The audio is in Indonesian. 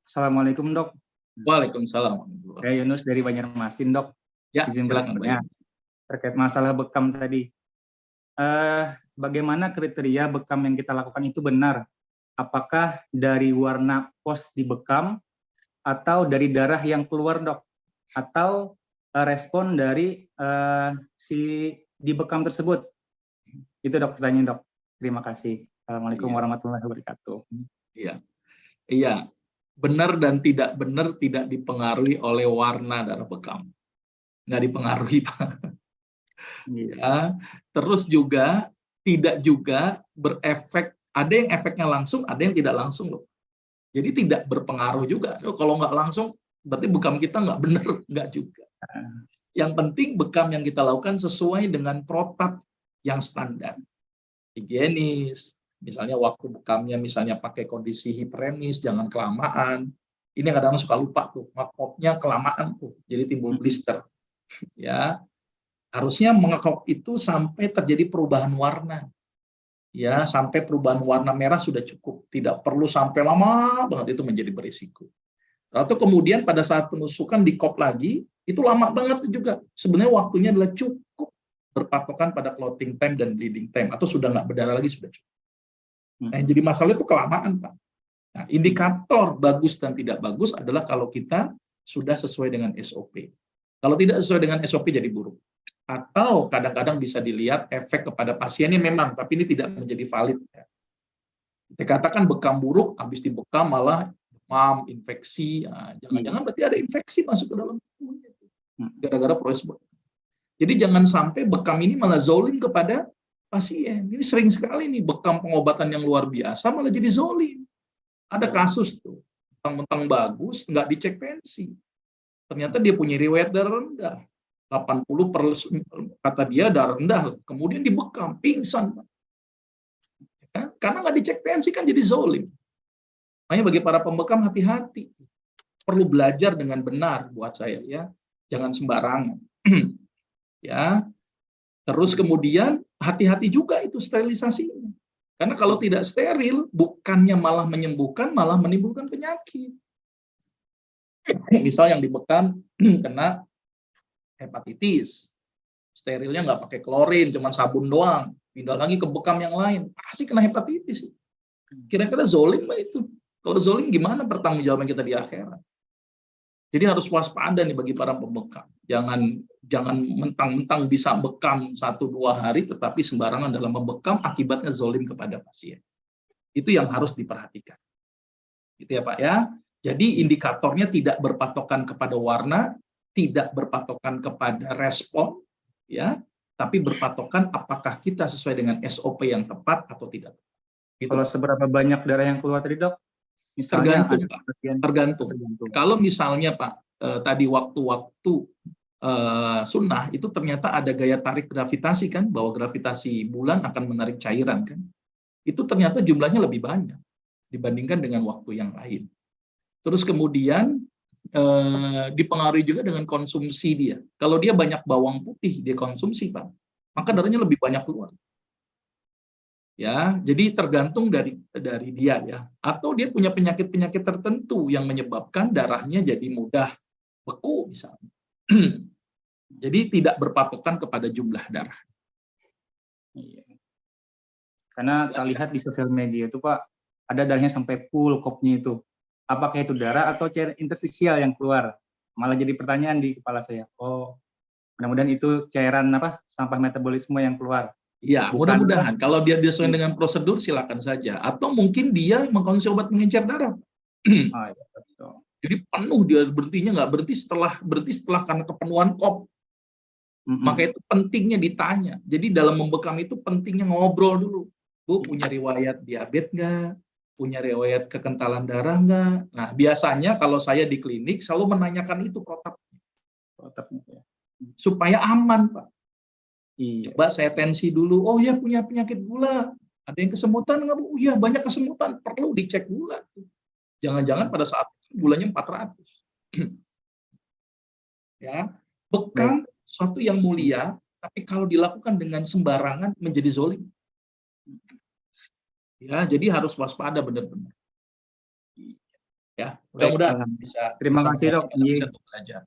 Assalamualaikum dok. Waalaikumsalam. Saya Yunus dari Banjarmasin dok. Ya, Izin silakan bertanya terkait masalah bekam tadi. Bagaimana kriteria bekam yang kita lakukan itu benar? Apakah dari warna pos di bekam atau dari darah yang keluar dok? Atau respon dari si di bekam tersebut? Itu dok pertanyaan dok. Terima kasih. Assalamualaikum warahmatullahi wabarakatuh. Iya, iya. Benar dan tidak benar tidak dipengaruhi oleh warna darah bekam. Nggak dipengaruhi, Pak. Ya. Terus juga tidak juga berefek, ada yang efeknya langsung, ada yang tidak langsung loh. Jadi tidak berpengaruh juga. Kalau nggak langsung, berarti bekam kita nggak benar, nggak juga. Yang penting bekam yang kita lakukan sesuai dengan protap yang standar. Higienis, misalnya waktu bekamnya misalnya pakai kondisi hiperemis, jangan kelamaan. Ini kadang suka lupa tuh, ngekopnya kelamaan tuh, jadi timbul blister. Ya, harusnya mengekop itu sampai terjadi perubahan warna. Ya, sampai perubahan warna merah sudah cukup, tidak perlu sampai lama banget, itu menjadi berisiko. Atau kemudian pada saat penusukan dikop lagi, itu lama banget juga. Sebenarnya waktunya adalah cukup berpatokan pada clotting time dan bleeding time, atau sudah nggak berdarah lagi sudah cukup. Nah, jadi masalah itu kelamaan, Pak. Nah, indikator bagus dan tidak bagus adalah kalau kita sudah sesuai dengan SOP. Kalau tidak sesuai dengan SOP jadi buruk. Atau kadang-kadang bisa dilihat efek kepada pasiennya memang, tapi ini tidak menjadi valid. Kita katakan bekam buruk, habis dibekam malah demam, infeksi. Jangan-jangan berarti ada infeksi masuk ke dalam tubuhnya. Gara-gara proses bekam. Jadi jangan sampai bekam ini malah zolim kepada pasien. Ini sering sekali nih, bekam pengobatan yang luar biasa malah jadi zolim. Ada kasus tuh, mentang-mentang bagus, nggak dicek tensi. Ternyata dia punya riwayat darah rendah. 80 per, kata dia darah rendah, kemudian dibekam, pingsan. Ya, karena nggak dicek tensi kan jadi zolim. Makanya bagi para pembekam hati-hati. Perlu belajar dengan benar buat saya ya. Jangan sembarangan. Ya. Terus kemudian hati-hati juga itu sterilisasinya. Karena kalau tidak steril, bukannya malah menyembuhkan, malah menimbulkan penyakit. Misal yang dibekam kena hepatitis, sterilnya nggak pakai klorin, cuma sabun doang, pindah lagi ke bekam yang lain, pasti kena hepatitis. Kira-kira zolim nggak itu? Kalau zolim gimana pertanggungjawaban kita di akhirat? Jadi harus waspada nih bagi para pembekam. Jangan mentang-mentang bisa bekam 1-2 hari, tetapi sembarangan dalam membekam, akibatnya zolim kepada pasien. Itu yang harus diperhatikan. Gitu ya Pak ya. Jadi indikatornya tidak berpatokan kepada warna, tidak berpatokan kepada respon, ya, tapi berpatokan apakah kita sesuai dengan SOP yang tepat atau tidak. Gitu. Kalau seberapa banyak darah yang keluar tadi dok? Misalnya tergantung, Pak. Tergantung. Kalau misalnya Pak, tadi waktu-waktu sunnah itu ternyata ada gaya tarik gravitasi kan, bahwa gravitasi bulan akan menarik cairan kan. Itu ternyata jumlahnya lebih banyak dibandingkan dengan waktu yang lain. Terus kemudian dipengaruhi juga dengan konsumsi dia. Kalau dia banyak bawang putih dia konsumsi Pak, maka darahnya lebih banyak keluar. Ya, jadi tergantung dari dia ya. Atau dia punya penyakit-penyakit tertentu yang menyebabkan darahnya jadi mudah beku misalnya. Jadi tidak berpatokan kepada jumlah darah. Iya. Karena terlihat di sosial media itu Pak, ada darahnya sampai full kopnya itu. Apakah itu darah atau cairan interstisial yang keluar? Malah jadi pertanyaan di kepala saya. Oh, mudah-mudahan itu cairan sampah metabolisme yang keluar. Ya, mudah-mudahan. Kalau dia sesuai dengan prosedur, silakan saja. Atau mungkin dia mengkonsumsi obat pengencer darah. Oh, iya, betul. Jadi penuh dia berhentinya, nggak berhenti setelah karena kepenuhan kop. Maka itu pentingnya ditanya. Jadi dalam membekam itu pentingnya ngobrol dulu. Bu, punya riwayat diabetes nggak? Punya riwayat kekentalan darah nggak? Nah, biasanya kalau saya di klinik selalu menanyakan itu protapnya. Ya. Supaya aman, Pak. Iya. Coba saya tensi dulu. Oh ya, punya penyakit gula. Ada yang kesemutan nggak Bu? Iya, banyak kesemutan. Perlu dicek gula. Jangan-jangan pada saat gulanya 400. Ya, bekam suatu yang mulia, tapi kalau dilakukan dengan sembarangan menjadi zolim. Ya, jadi harus waspada benar-benar. Ya, Baik, mudah-mudahan bisa terima kasih, Dok. bisa untuk belajar.